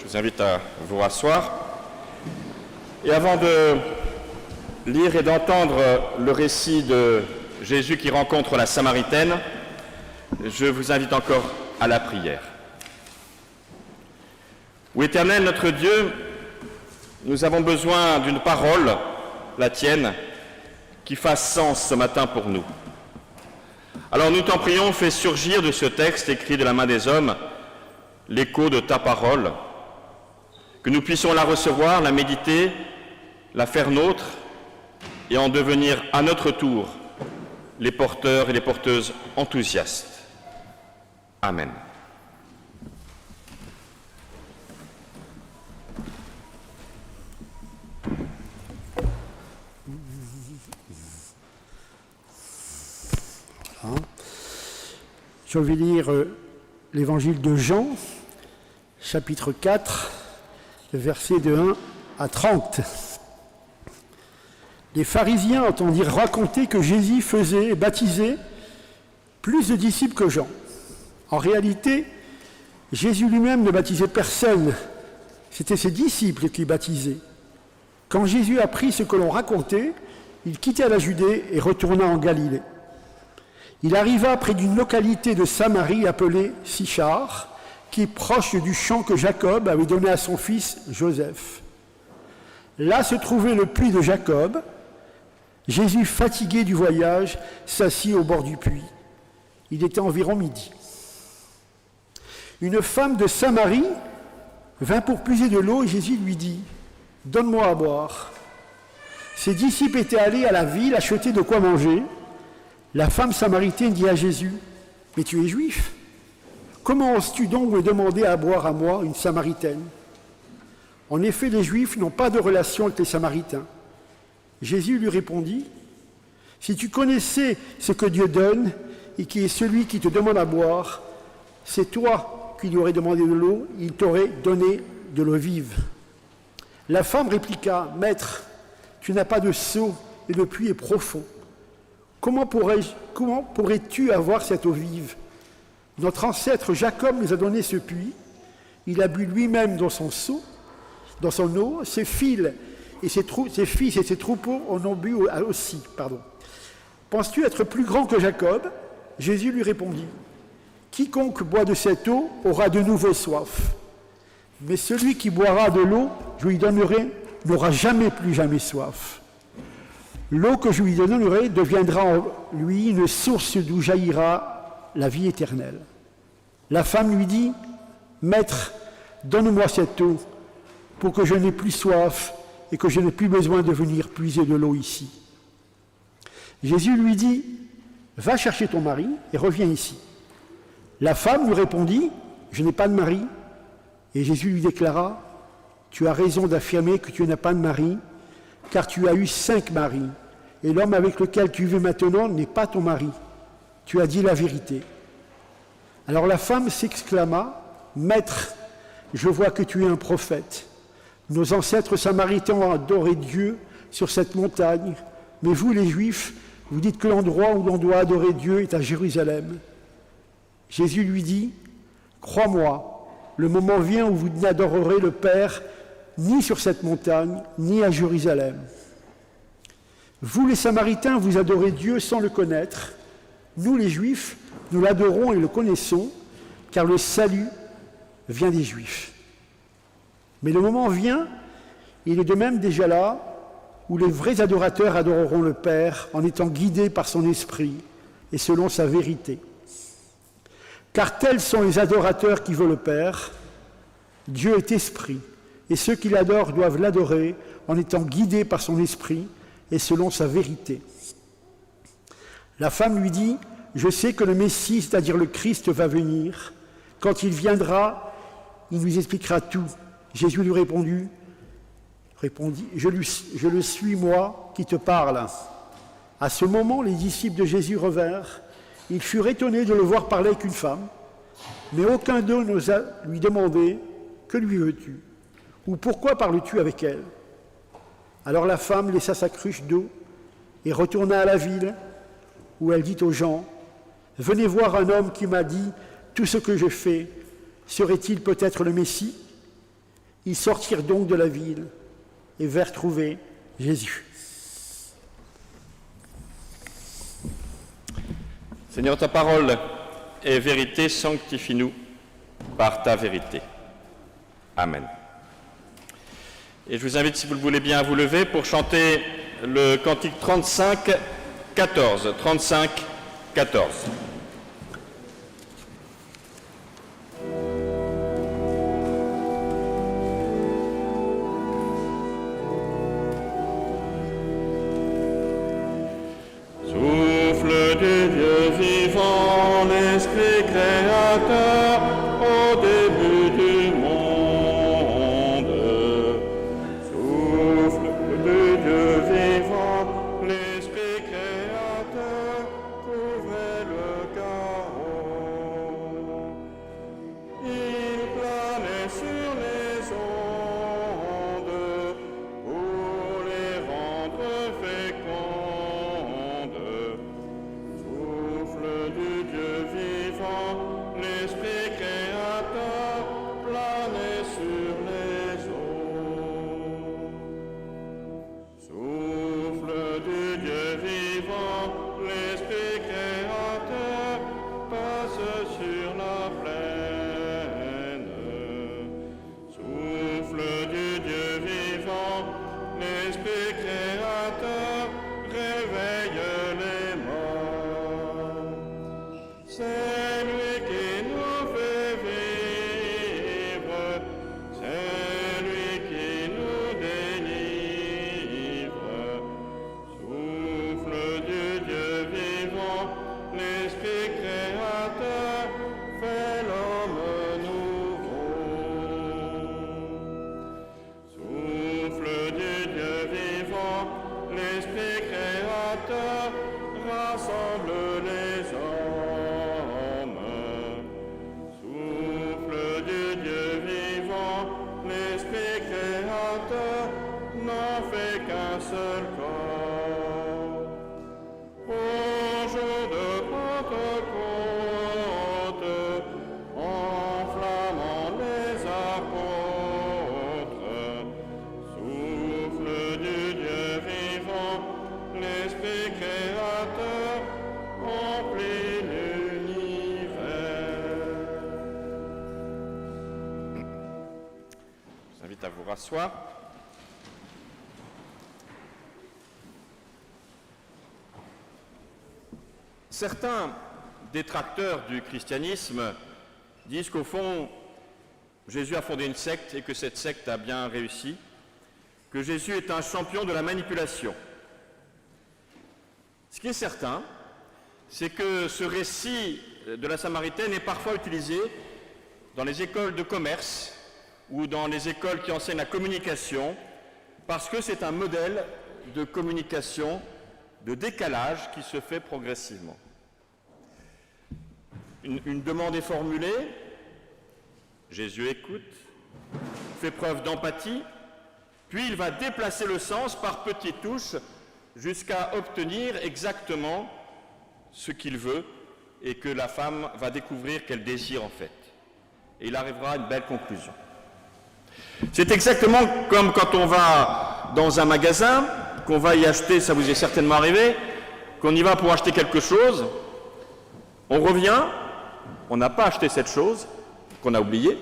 Je vous invite à vous rasseoir. Et avant de lire et d'entendre le récit de Jésus qui rencontre la Samaritaine, je vous invite encore à la prière. Ô Éternel, notre Dieu, nous avons besoin d'une parole, la tienne, qui fasse sens ce matin pour nous. Alors nous t'en prions, fais surgir de ce texte écrit de la main des hommes l'écho de ta parole, que nous puissions la recevoir, la méditer, la faire nôtre et en devenir à notre tour les porteurs et les porteuses enthousiastes. Amen. Je vais lire l'évangile de Jean, chapitre 4, versets de 1 à 30. Les pharisiens entendirent raconter que Jésus faisait et baptisait plus de disciples que Jean. En réalité, Jésus lui-même ne baptisait personne, c'était ses disciples qui baptisaient. Quand Jésus apprit ce que l'on racontait, il quitta la Judée et retourna en Galilée. Il arriva près d'une localité de Samarie appelée Sychar, qui est proche du champ que Jacob avait donné à son fils Joseph. Là se trouvait le puits de Jacob. Jésus, fatigué du voyage, s'assit au bord du puits. Il était environ midi. Une femme de Samarie vint pour puiser de l'eau et Jésus lui dit « Donne-moi à boire ». Ses disciples étaient allés à la ville acheter de quoi manger. La femme samaritaine dit à Jésus « Mais tu es juif, comment oses-tu donc me demander à boire à moi, une samaritaine ?» En effet, les Juifs n'ont pas de relation avec les Samaritains. Jésus lui répondit « Si tu connaissais ce que Dieu donne et qui est celui qui te demande à boire, c'est toi qui lui aurais demandé de l'eau, il t'aurait donné de l'eau vive. » La femme répliqua « Maître, tu n'as pas de seau et le puits est profond. Comment pourrais-tu avoir cette eau vive? Notre ancêtre Jacob nous a donné ce puits. Il a bu lui-même dans son seau, dans son eau. Ses fils et ses troupeaux en ont bu aussi. Penses-tu être plus grand que Jacob? Jésus lui répondit. Quiconque boit de cette eau aura de nouveau soif. Mais celui qui boira de l'eau, je lui donnerai, n'aura jamais soif. L'eau que je lui donnerai deviendra en lui une source d'où jaillira la vie éternelle. La femme lui dit, « Maître, donne-moi cette eau pour que je n'ai plus soif et que je n'ai plus besoin de venir puiser de l'eau ici. » Jésus lui dit, « Va chercher ton mari et reviens ici. » La femme lui répondit, « Je n'ai pas de mari. » Et Jésus lui déclara, « Tu as raison d'affirmer que tu n'as pas de mari, car tu as eu 5 maris, et l'homme avec lequel tu vis maintenant n'est pas ton mari. Tu as dit la vérité. » Alors la femme s'exclama, « Maître, je vois que tu es un prophète. Nos ancêtres samaritains ont adoré Dieu sur cette montagne, mais vous les Juifs, vous dites que l'endroit où l'on doit adorer Dieu est à Jérusalem. » Jésus lui dit, « Crois-moi, le moment vient où vous n'adorerez le Père ni sur cette montagne, ni à Jérusalem. Vous les Samaritains, vous adorez Dieu sans le connaître. Nous les Juifs, nous l'adorons et le connaissons, car le salut vient des Juifs. Mais le moment vient, il est de même déjà là, où les vrais adorateurs adoreront le Père en étant guidés par son esprit et selon sa vérité. Car tels sont les adorateurs qui veulent le Père. Dieu est esprit, et ceux qui l'adorent doivent l'adorer en étant guidés par son esprit et selon sa vérité. La femme lui dit, « Je sais que le Messie, c'est-à-dire le Christ, va venir. Quand il viendra, il nous expliquera tout. » Jésus lui répondit, « Je le suis, moi, qui te parle. » À ce moment, les disciples de Jésus revinrent. Ils furent étonnés de le voir parler avec une femme, mais aucun d'eux n'osa lui demander, « Que lui veux-tu » ou « Pourquoi parles-tu avec elle ?» Alors la femme laissa sa cruche d'eau et retourna à la ville, où elle dit aux gens, « Venez voir un homme qui m'a dit tout ce que je fais. Serait-il peut-être le Messie ?» Ils sortirent donc de la ville et vinrent trouver Jésus. Seigneur, ta parole est vérité, sanctifie-nous par ta vérité. Amen. Et je vous invite, si vous le voulez bien, à vous lever pour chanter le cantique 35, 14. 35, 14. Souffle du Dieu vivant, l'Esprit créateur, au début du monde. Souffle du Dieu vivant, l'Esprit créateur, couvrez le chaos. Il planait sur les ondes pour les rendre fécondes. Souffle du Dieu vivant, l'Esprit créateur, planait sur les eaux. Souffle du Dieu vivant, l'Esprit créateur, passe sur la plaine. Souffle du Dieu vivant, l'Esprit créateur, réveille les morts. C'est lui qui nous fait vivre, c'est lui qui nous délivre. Souffle du Dieu vivant, l'Esprit créateur, fait l'homme nouveau. Souffle du Dieu vivant, l'Esprit créateur, rassemble les hommes. Souffle du Dieu vivant, l'Esprit créateur, n'en fait qu'un seul corps. Au jour de Pentecôte, enflammant les apôtres, souffle du Dieu vivant, l'Esprit créateur, remplit l'univers. Je vous invite à vous rasseoir. Certains détracteurs du christianisme disent qu'au fond, Jésus a fondé une secte et que cette secte a bien réussi, que Jésus est un champion de la manipulation. Ce qui est certain, c'est que ce récit de la Samaritaine est parfois utilisé dans les écoles de commerce ou dans les écoles qui enseignent la communication, parce que c'est un modèle de communication, de décalage qui se fait progressivement. Une demande est formulée, Jésus écoute, fait preuve d'empathie, puis il va déplacer le sens par petites touches jusqu'à obtenir exactement ce qu'il veut et que la femme va découvrir qu'elle désire en fait. Et il arrivera à une belle conclusion. C'est exactement comme quand on va dans un magasin, qu'on va y acheter, ça vous est certainement arrivé, qu'on y va pour acheter quelque chose, on revient, on n'a pas acheté cette chose qu'on a oubliée,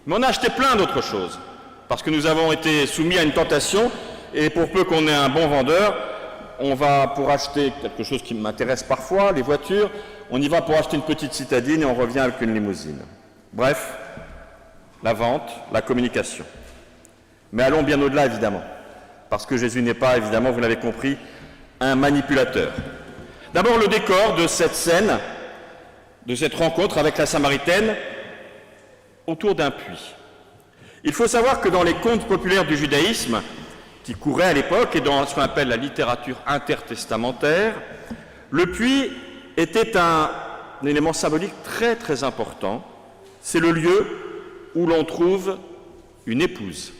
mais on a acheté plein d'autres choses, parce que nous avons été soumis à une tentation, et pour peu qu'on ait un bon vendeur, on va pour acheter quelque chose qui m'intéresse parfois, les voitures, on y va pour acheter une petite citadine et on revient avec une limousine. Bref, la vente, la communication. Mais allons bien au-delà, évidemment, parce que Jésus n'est pas, évidemment, vous l'avez compris, un manipulateur. D'abord, le décor de cette scène, de cette rencontre avec la Samaritaine, autour d'un puits. Il faut savoir que dans les contes populaires du judaïsme, qui couraient à l'époque, et dans ce qu'on appelle la littérature intertestamentaire, le puits était un élément symbolique très très important. C'est le lieu où l'on trouve une épouse.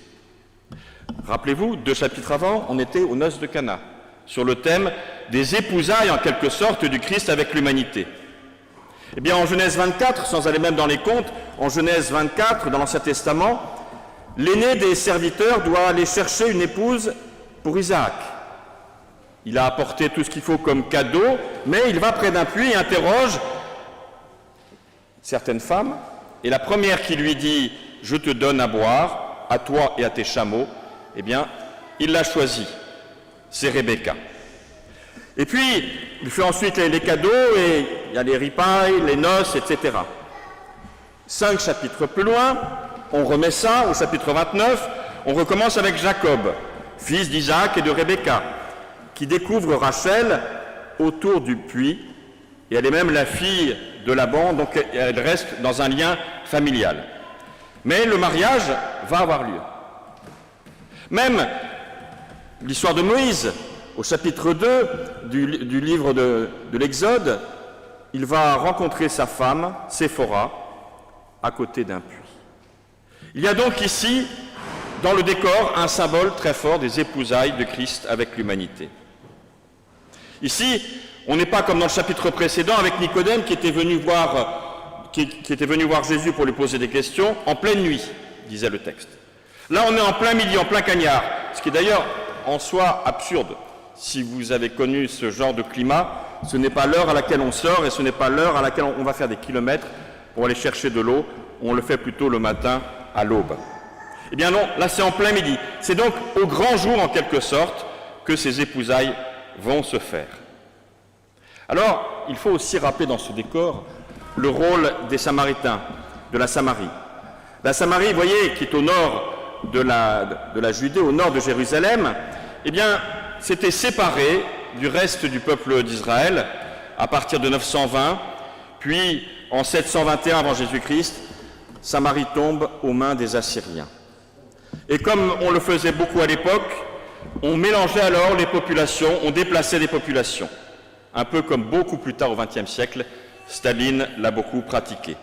Rappelez-vous, 2 chapitres avant, on était aux noces de Cana, sur le thème des épousailles en quelque sorte du Christ avec l'humanité. Eh bien, en Genèse 24, sans aller même dans les contes, en Genèse 24, dans l'Ancien Testament, l'aîné des serviteurs doit aller chercher une épouse pour Isaac. Il a apporté tout ce qu'il faut comme cadeau, mais il va près d'un puits et interroge certaines femmes. Et la première qui lui dit « Je te donne à boire, à toi et à tes chameaux », eh bien, il l'a choisie. C'est Rebecca. Et puis, il fait ensuite les cadeaux, et il y a les ripailles, les noces, etc. 5 chapitres plus loin, on remet ça au chapitre 29, on recommence avec Jacob, fils d'Isaac et de Rebecca, qui découvre Rachel autour du puits, et elle est même la fille de Laban, donc elle reste dans un lien familial. Mais le mariage va avoir lieu. Même l'histoire de Moïse, au chapitre 2 du livre de l'Exode, il va rencontrer sa femme, Séphora, à côté d'un puits. Il y a donc ici, dans le décor, un symbole très fort des épousailles de Christ avec l'humanité. Ici, on n'est pas comme dans le chapitre précédent avec Nicodème qui était venu voir Jésus pour lui poser des questions en pleine nuit, disait le texte. Là, on est en plein midi, en plein cagnard, ce qui est d'ailleurs en soi absurde. Si vous avez connu ce genre de climat, ce n'est pas l'heure à laquelle on sort et ce n'est pas l'heure à laquelle on va faire des kilomètres pour aller chercher de l'eau. On le fait plutôt le matin à l'aube. Eh bien non, là c'est en plein midi. C'est donc au grand jour en quelque sorte que ces épousailles vont se faire. Alors, il faut aussi rappeler dans ce décor le rôle des Samaritains, de la Samarie. La Samarie, vous voyez, qui est au nord de la Judée, au nord de Jérusalem, eh bien, s'était séparée du reste du peuple d'Israël à partir de 920, puis en 721 avant Jésus-Christ, Samarie tombe aux mains des Assyriens. Et comme on le faisait beaucoup à l'époque, on mélangeait alors les populations, on déplaçait les populations. Un peu comme beaucoup plus tard au XXe siècle, Staline l'a beaucoup pratiqué.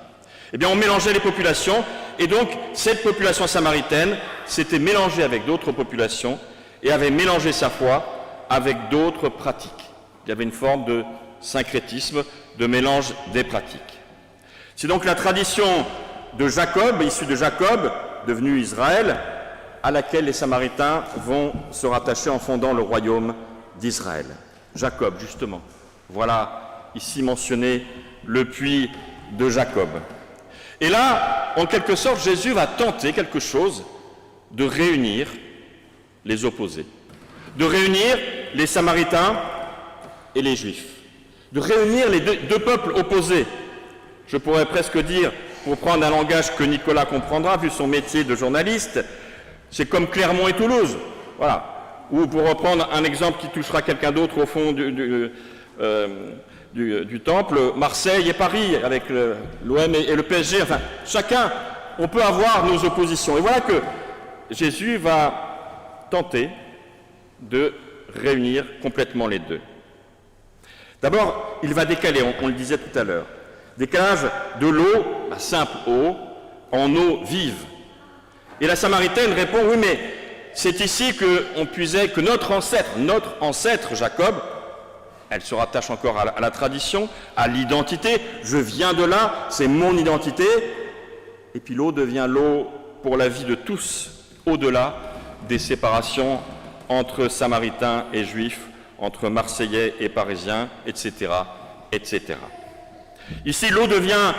Eh bien, on mélangeait les populations, et donc cette population samaritaine s'était mélangée avec d'autres populations et avait mélangé sa foi avec d'autres pratiques. Il y avait une forme de syncrétisme, de mélange des pratiques. C'est donc la tradition de Jacob, issue de Jacob, devenu Israël, à laquelle les Samaritains vont se rattacher en fondant le royaume d'Israël. Jacob, justement. Voilà ici mentionné le puits de Jacob. Et là, en quelque sorte, Jésus va tenter quelque chose de réunir les opposés, de réunir les Samaritains et les Juifs, de réunir les deux peuples opposés. Je pourrais presque dire, pour prendre un langage que Nicolas comprendra, vu son métier de journaliste, c'est comme Clermont et Toulouse, voilà. Ou pour reprendre un exemple qui touchera quelqu'un d'autre au fond du temple, Marseille et Paris, avec l'OM et le PSG, enfin, chacun, on peut avoir nos oppositions. Et voilà que Jésus va tenter de réunir complètement les deux. D'abord, il va décaler, on le disait tout à l'heure, décalage de l'eau, la simple eau, en eau vive. Et la Samaritaine répond, oui, mais c'est ici qu'on puisait, que notre ancêtre Jacob, elle se rattache encore à la tradition, à l'identité, je viens de là, c'est mon identité, et puis l'eau devient l'eau pour la vie de tous, au-delà des séparations entre Samaritains et Juifs, entre Marseillais et Parisiens, etc., etc. Ici, l'eau devient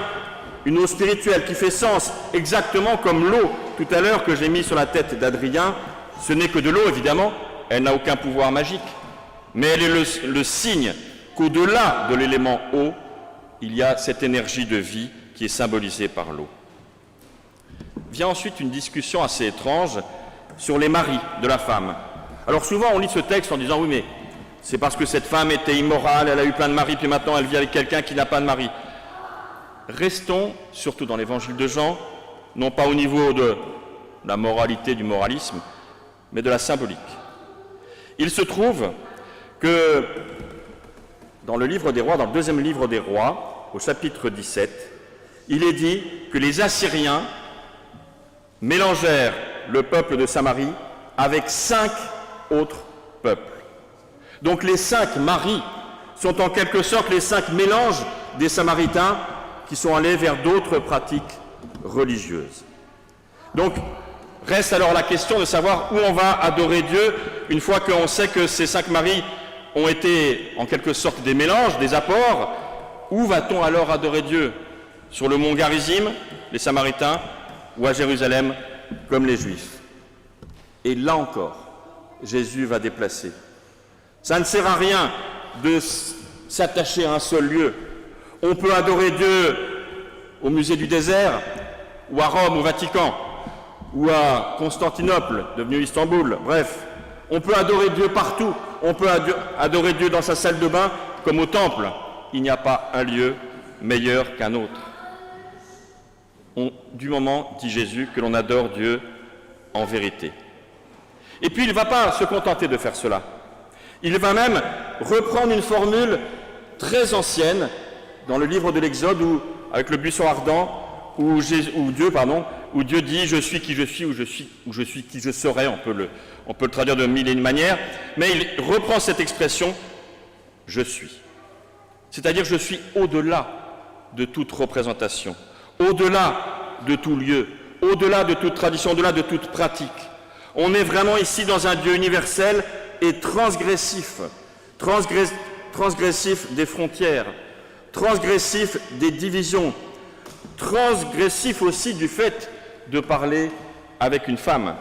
une eau spirituelle qui fait sens, exactement comme l'eau, tout à l'heure, que j'ai mis sur la tête d'Adrien. Ce n'est que de l'eau, évidemment, elle n'a aucun pouvoir magique, mais elle est le signe qu'au-delà de l'élément eau, il y a cette énergie de vie qui est symbolisée par l'eau. Vient ensuite une discussion assez étrange sur les maris de la femme. Alors souvent, on lit ce texte en disant « oui, mais c'est parce que cette femme était immorale, elle a eu plein de maris, puis maintenant elle vit avec quelqu'un qui n'a pas de mari. » Restons, surtout dans l'évangile de Jean, non pas au niveau de la moralité, du moralisme, mais de la symbolique. Il se trouve que dans le livre des rois, dans le deuxième livre des rois, au chapitre 17, il est dit que les Assyriens mélangèrent le peuple de Samarie avec 5 autres peuples. Donc les 5 maris sont en quelque sorte les 5 mélanges des Samaritains qui sont allés vers d'autres pratiques religieuses. Donc, Reste alors la question de savoir où on va adorer Dieu une fois qu'on sait que ces 5 maris ont été en quelque sorte des mélanges, des apports. Où va-t-on alors adorer Dieu? Sur le mont Garizim, les Samaritains, ou à Jérusalem, comme les Juifs? Et là encore, Jésus va déplacer. Ça ne sert à rien de s'attacher à un seul lieu. On peut adorer Dieu au musée du désert, ou à Rome, au Vatican, ou à Constantinople, devenu Istanbul, bref. On peut adorer Dieu partout. On peut adorer Dieu dans sa salle de bain comme au temple. Il n'y a pas un lieu meilleur qu'un autre. Du moment, dit Jésus, que l'on adore Dieu en vérité. Et puis il ne va pas se contenter de faire cela. Il va même reprendre une formule très ancienne dans le livre de l'Exode, avec le buisson ardent, où Dieu dit « je suis qui je suis » ou je suis qui je serai. On peut le traduire de mille et une manières. Mais il reprend cette expression « je suis ». C'est-à-dire je suis au-delà de toute représentation, au-delà de tout lieu, au-delà de toute tradition, au-delà de toute pratique. On est vraiment ici dans un Dieu universel et transgressif, transgressif des frontières, transgressif des divisions, transgressif aussi du fait de parler avec une femme.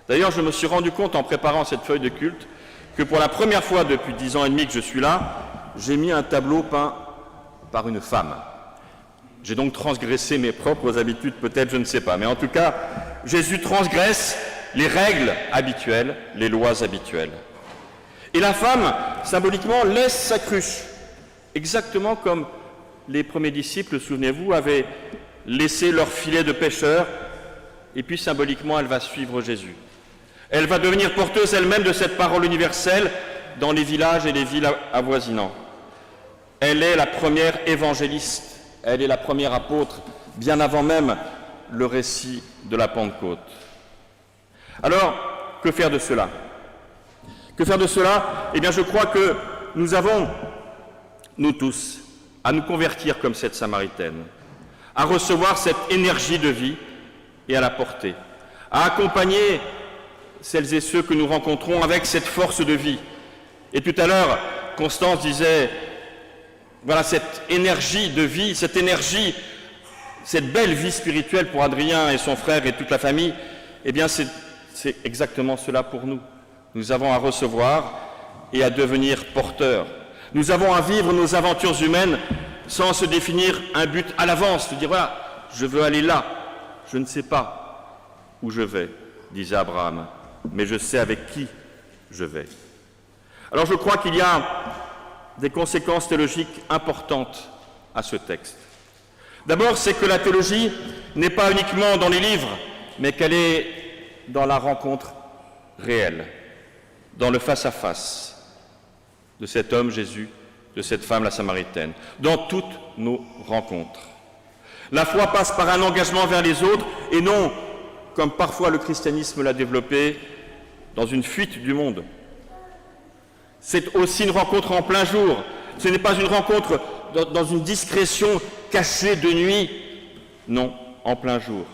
D'ailleurs, je me suis rendu compte en préparant cette feuille de culte que pour la première fois depuis 10 ans et demi que je suis là, j'ai mis un tableau peint par une femme. J'ai donc transgressé mes propres habitudes, peut-être, je ne sais pas. Mais en tout cas, Jésus transgresse les règles habituelles, les lois habituelles. Et la femme, symboliquement, laisse sa cruche, exactement comme les premiers disciples, souvenez-vous, avaient laissé leur filet de pêcheurs, et puis symboliquement, elle va suivre Jésus. Elle va devenir porteuse elle-même de cette parole universelle dans les villages et les villes avoisinants. Elle est la première évangéliste, elle est la première apôtre, bien avant même le récit de la Pentecôte. Alors, que faire de cela? Que faire de cela? Eh bien, je crois que nous avons, nous tous, à nous convertir comme cette Samaritaine, à recevoir cette énergie de vie et à la porter, à accompagner celles et ceux que nous rencontrons avec cette force de vie. Et tout à l'heure, Constance disait, voilà, cette énergie de vie, cette énergie, cette belle vie spirituelle pour Adrien et son frère et toute la famille, eh bien c'est exactement cela pour nous. Nous avons à recevoir et à devenir porteurs. Nous avons à vivre nos aventures humaines sans se définir un but à l'avance, de dire voilà, je veux aller là, je ne sais pas où je vais, disait Abraham, mais je sais avec qui je vais. Alors je crois qu'il y a des conséquences théologiques importantes à ce texte. D'abord, c'est que la théologie n'est pas uniquement dans les livres, mais qu'elle est dans la rencontre réelle, dans le face-à-face de cet homme Jésus, de cette femme la Samaritaine, dans toutes nos rencontres. La foi passe par un engagement vers les autres et non, comme parfois le christianisme l'a développé, dans une fuite du monde. C'est aussi une rencontre en plein jour. Ce n'est pas une rencontre dans une discrétion cachée de nuit. Non, en plein jour.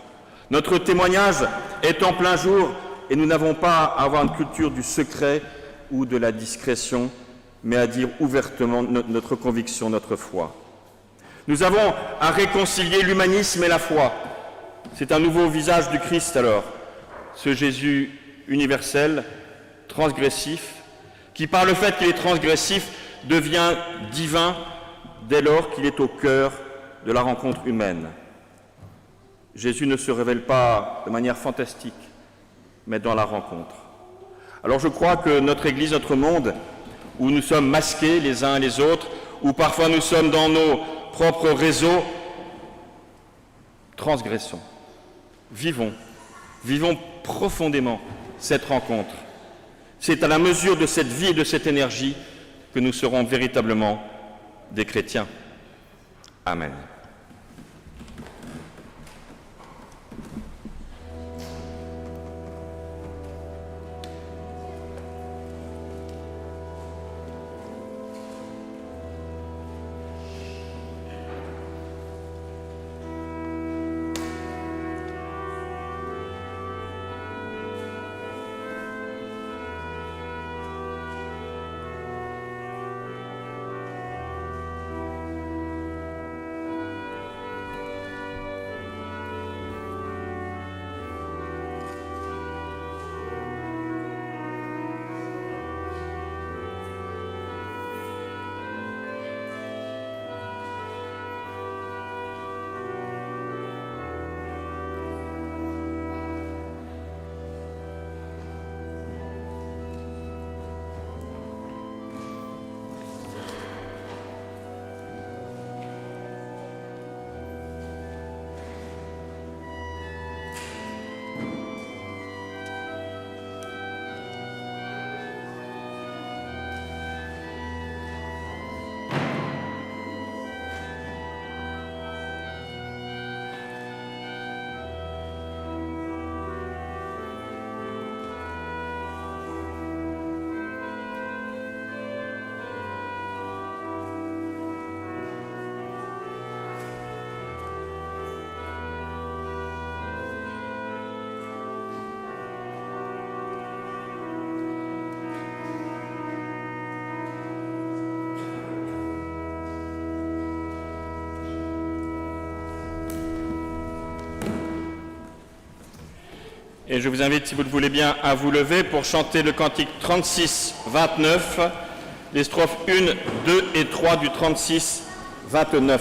Notre témoignage est en plein jour et nous n'avons pas à avoir une culture du secret ou de la discrétion, mais à dire ouvertement notre conviction, notre foi. Nous avons à réconcilier l'humanisme et la foi. C'est un nouveau visage du Christ alors, ce Jésus universel, transgressif, qui par le fait qu'il est transgressif devient divin dès lors qu'il est au cœur de la rencontre humaine. Jésus ne se révèle pas de manière fantastique, mais dans la rencontre. Alors je crois que notre Église, notre monde, où nous sommes masqués les uns et les autres, où parfois nous sommes dans nos propres réseaux, transgressons, vivons profondément cette rencontre. C'est à la mesure de cette vie et de cette énergie que nous serons véritablement des chrétiens. Amen. Et je vous invite, si vous le voulez bien, à vous lever pour chanter le cantique 36-29, les strophes 1, 2 et 3 du 36-29.